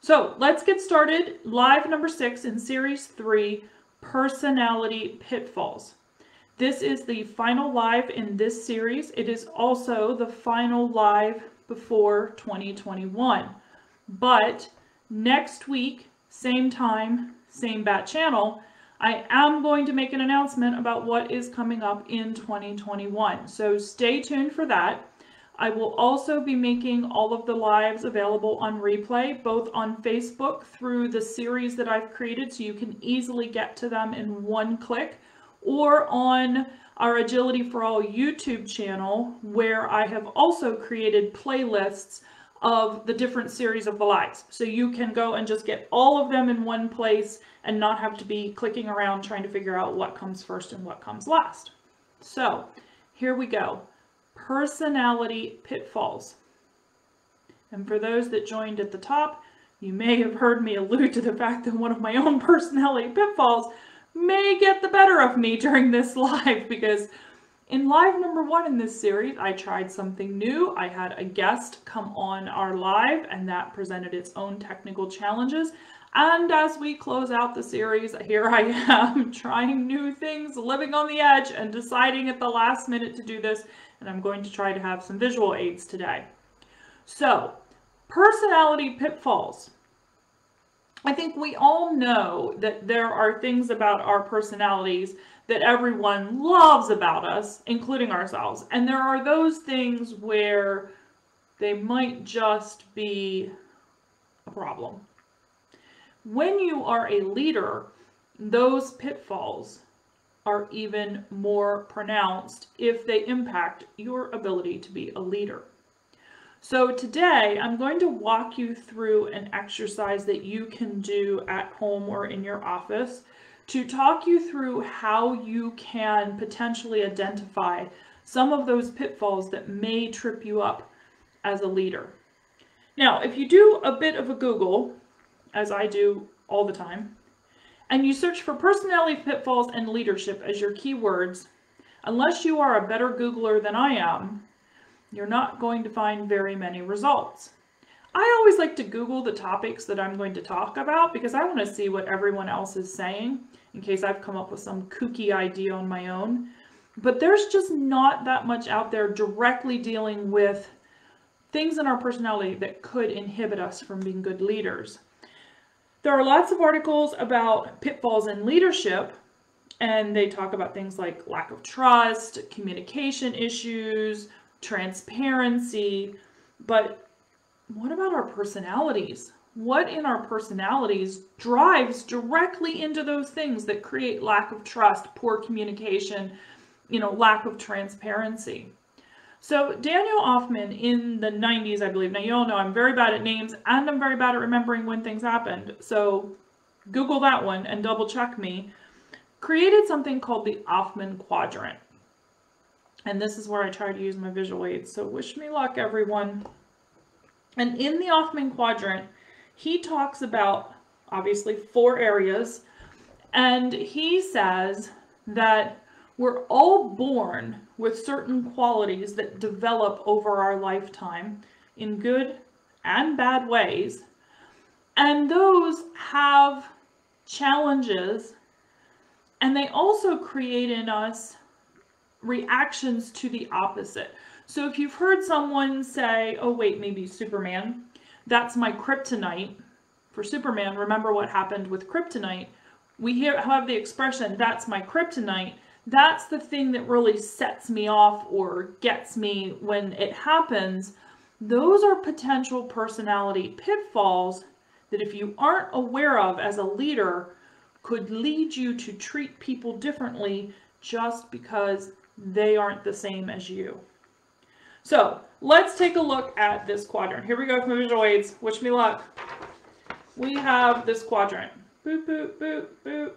So let's get started. Live number 6 in series 3, personality pitfalls. This is the final live in this series. It is also the final live before 2021. But next week, same time, same bat channel, I am going to make an announcement about what is coming up in 2021. So stay tuned for that. I will also be making all of the lives available on replay, both on Facebook through the series that I've created, so you can easily get to them in one click, or on our Agility for All YouTube channel, where I have also created playlists of the different series of the lives. So you can go and just get all of them in one place and not have to be clicking around trying to figure out what comes first and what comes last. So here we go. Personality pitfalls. And for those that joined at the top, you may have heard me allude to the fact that one of my own personality pitfalls may get the better of me during this live, because in live number 1 in this series, I tried something new. I had a guest come on our live, and that presented its own technical challenges. And as we close out the series, here I am trying new things, living on the edge, and deciding at the last minute to do this. And I'm going to try to have some visual aids today. So, personality pitfalls. I think we all know that there are things about our personalities that everyone loves about us, including ourselves. And there are those things where they might just be a problem. When you are a leader, those pitfalls are even more pronounced if they impact your ability to be a leader. So today I'm going to walk you through an exercise that you can do at home or in your office to talk you through how you can potentially identify some of those pitfalls that may trip you up as a leader. Now, if you do a bit of a Google, as I do all the time, and you search for personality pitfalls and leadership as your keywords, unless you are a better Googler than I am, you're not going to find very many results. I always like to Google the topics that I'm going to talk about because I want to see what everyone else is saying in case I've come up with some kooky idea on my own. But there's just not that much out there directly dealing with things in our personality that could inhibit us from being good leaders. There are lots of articles about pitfalls in leadership, and they talk about things like lack of trust, communication issues, transparency, but what about our personalities? What in our personalities drives directly into those things that create lack of trust, poor communication, lack of transparency? So Daniel Offman in the 90s, I believe, now you all know I'm very bad at names and I'm very bad at remembering when things happened, so Google that one and double check me, created something called the Offman Quadrant. And this is where I try to use my visual aids, so wish me luck, everyone. And in the Offman Quadrant, he talks about, obviously, 4 areas, and he says that we're all born with certain qualities that develop over our lifetime in good and bad ways, and those have challenges, and they also create in us reactions to the opposite. So if you've heard someone say, oh wait, maybe Superman, that's my kryptonite. For Superman, remember what happened with kryptonite. We have the expression, that's my kryptonite. That's the thing that really sets me off or gets me when it happens. Those are potential personality pitfalls that if you aren't aware of as a leader could lead you to treat people differently just because they aren't the same as you. So let's take a look at this quadrant. Here we go with my visual aids. Wish me luck. We have this quadrant. Boop, boop, boop, boop.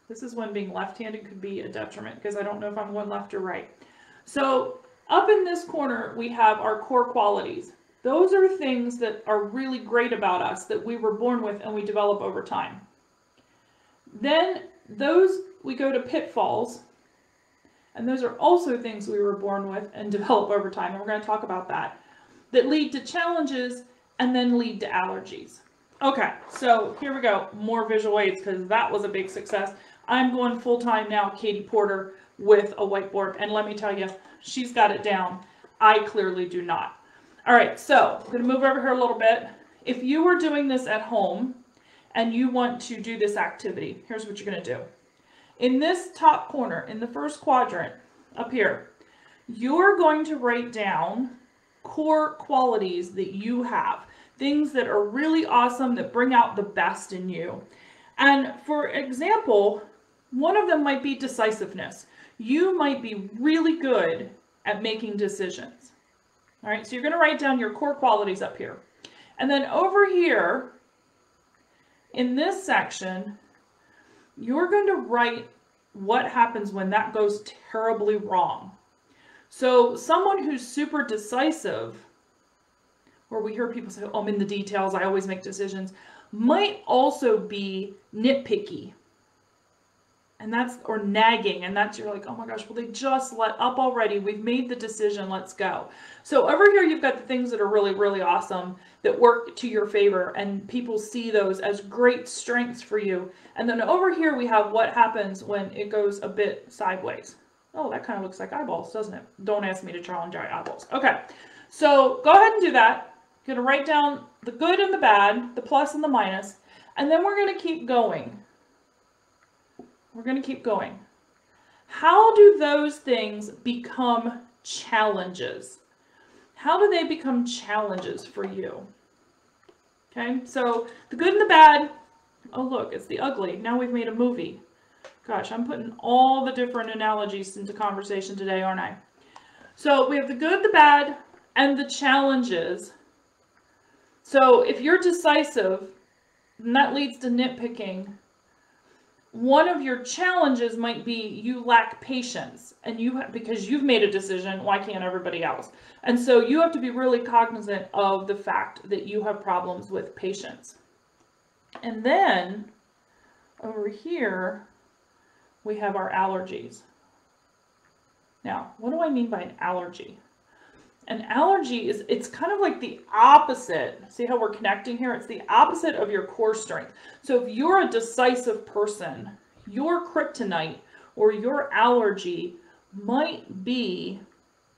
This is when being left-handed could be a detriment because I don't know if I'm going left or right. So up in this corner, we have our core qualities. Those are things that are really great about us that we were born with and we develop over time. Then we go to pitfalls, and those are also things we were born with and develop over time, and we're going to talk about that lead to challenges and then lead to allergies. Okay, so here we go. More visual aids because that was a big success. I'm going full-time now, Katie Porter, with a whiteboard. And let me tell you, she's got it down. I clearly do not. All right, so I'm going to move over here a little bit. If you were doing this at home and you want to do this activity, here's what you're going to do. In this top corner, in the first quadrant, up here, you're going to write down core qualities that you have. Things that are really awesome, that bring out the best in you. And for example, one of them might be decisiveness. You might be really good at making decisions. All right, so you're going to write down your core qualities up here. And then over here, in this section, you're going to write what happens when that goes terribly wrong. So someone who's super decisive, where we hear people say, oh, I'm in the details, I always make decisions, might also be nitpicky. And that's, or nagging, and that's, you're like, oh my gosh, well, they just let up already. We've made the decision, let's go. So over here, you've got the things that are really, really awesome that work to your favor, and people see those as great strengths for you. And then over here, we have what happens when it goes a bit sideways. Oh, that kind of looks like eyeballs, doesn't it? Don't ask me to challenge our eyeballs. Okay, so go ahead and do that. You're going to write down the good and the bad, the plus and the minus, and then we're going to keep going. We're going to keep going. How do those things become challenges? How do they become challenges for you? Okay, so the good and the bad. Oh, look, it's the ugly. Now we've made a movie. Gosh, I'm putting all the different analogies into conversation today, aren't I? So we have the good, the bad, and the challenges. So if you're decisive, and that leads to nitpicking, one of your challenges might be you lack patience, and because you've made a decision, why can't everybody else? And so you have to be really cognizant of the fact that you have problems with patience. And then over here, we have our allergies. Now, what do I mean by an allergy? An allergy is, it's kind of like the opposite. See how we're connecting here? It's the opposite of your core strength. So if you're a decisive person, your kryptonite or your allergy might be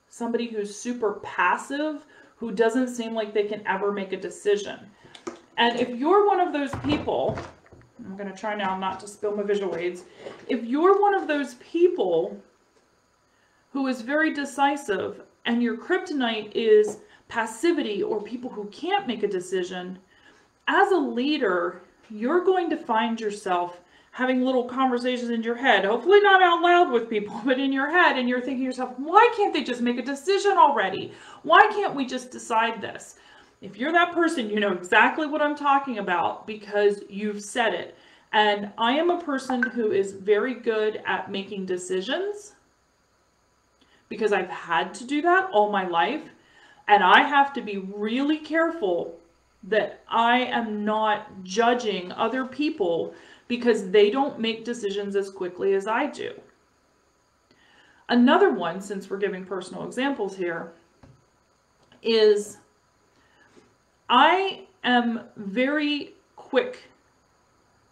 somebody who's super passive, who doesn't seem like they can ever make a decision. And if you're one of those people, I'm going to try now not to spill my visual aids. If you're one of those people who is very decisive and your kryptonite is passivity or people who can't make a decision, as a leader, you're going to find yourself having little conversations in your head, hopefully not out loud with people, but in your head, and you're thinking to yourself, why can't they just make a decision already? Why can't we just decide this? If you're that person, you know exactly what I'm talking about because you've said it. And I am a person who is very good at making decisions because I've had to do that all my life. And I have to be really careful that I am not judging other people because they don't make decisions as quickly as I do. Another one, since we're giving personal examples here, is I am very quick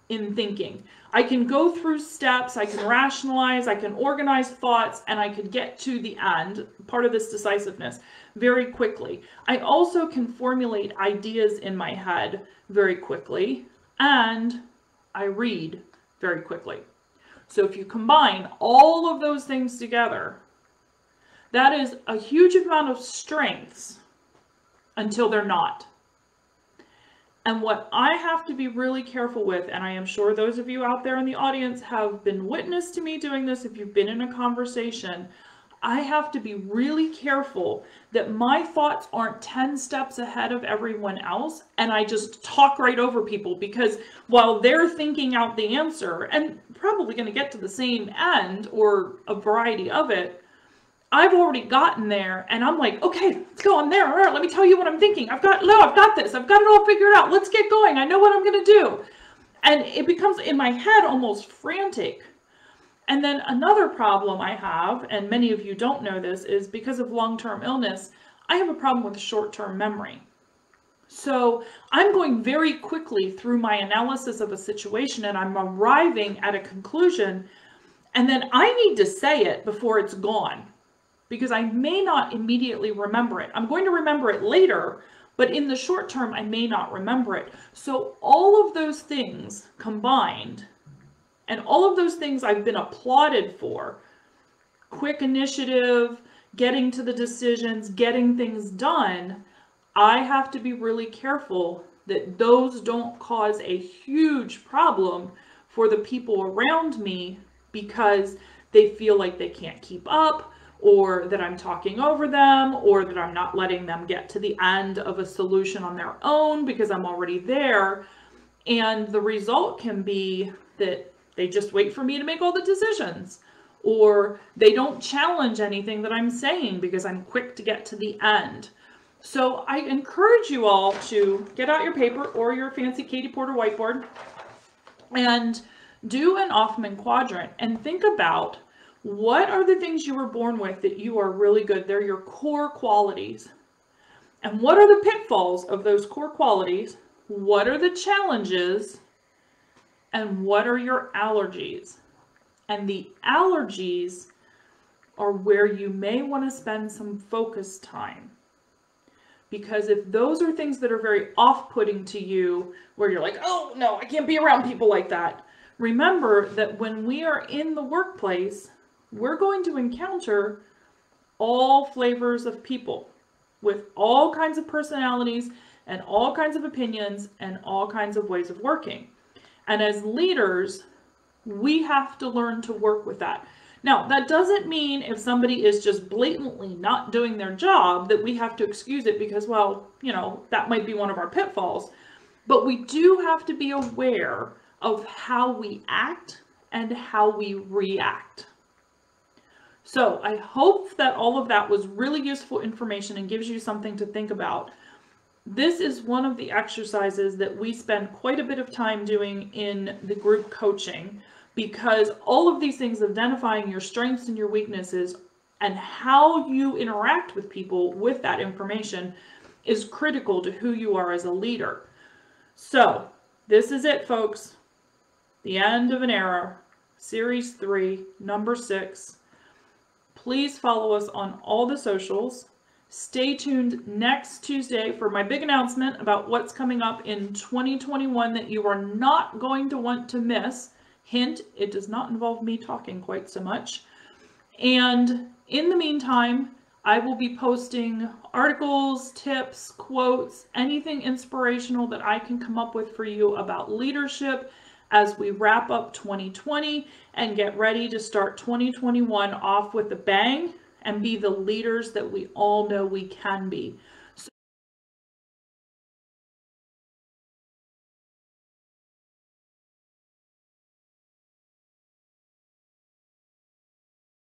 in thinking. I can go through steps, I can rationalize, I can organize thoughts, and I could get to the end, part of this decisiveness, very quickly. I also can formulate ideas in my head very quickly, and I read very quickly. So if you combine all of those things together, that is a huge amount of strengths until they're not. And what I have to be really careful with, and I am sure those of you out there in the audience have been witness to me doing this if you've been in a conversation, I have to be really careful that my thoughts aren't 10 steps ahead of everyone else and I just talk right over people, because while they're thinking out the answer and probably going to get to the same end or a variety of it, I've already gotten there and I'm like, okay, let's go. I'm there. All right, let me tell you what I'm thinking. I've got this. I've got it all figured out. Let's get going. I know what I'm going to do. And it becomes in my head almost frantic. And then another problem I have, and many of you don't know this, is because of long-term illness, I have a problem with short-term memory. So I'm going very quickly through my analysis of a situation and I'm arriving at a conclusion, and then I need to say it before it's gone because I may not immediately remember it. I'm going to remember it later, but in the short term, I may not remember it. So all of those things combined, and all of those things I've been applauded for, quick initiative, getting to the decisions, getting things done, I have to be really careful that those don't cause a huge problem for the people around me because they feel like they can't keep up, or that I'm talking over them, or that I'm not letting them get to the end of a solution on their own because I'm already there. And the result can be that they just wait for me to make all the decisions, or they don't challenge anything that I'm saying because I'm quick to get to the end. So I encourage you all to get out your paper or your fancy Katie Porter whiteboard and do an Offman Quadrant and think about what are the things you were born with that you are really good. They're your core qualities. And what are the pitfalls of those core qualities? What are the challenges? And what are your allergies? And the allergies are where you may want to spend some focus time. Because if those are things that are very off-putting to you, where you're like, oh no, I can't be around people like that. Remember that when we are in the workplace, we're going to encounter all flavors of people with all kinds of personalities and all kinds of opinions and all kinds of ways of working. And as leaders, we have to learn to work with that. Now, that doesn't mean if somebody is just blatantly not doing their job that we have to excuse it because, well, you know, that might be one of our pitfalls. But we do have to be aware of how we act and how we react. So I hope that all of that was really useful information and gives you something to think about. This is one of the exercises that we spend quite a bit of time doing in the group coaching, because all of these things, identifying your strengths and your weaknesses and how you interact with people with that information, is critical to who you are as a leader. So this is it, folks. The end of an era, Series 3, number 6. Please follow us on all the socials. Stay tuned next Tuesday for my big announcement about what's coming up in 2021 that you are not going to want to miss. Hint, it does not involve me talking quite so much. And in the meantime, I will be posting articles, tips, quotes, anything inspirational that I can come up with for you about leadership as we wrap up 2020 and get ready to start 2021 off with a bang and be the leaders that we all know we can be.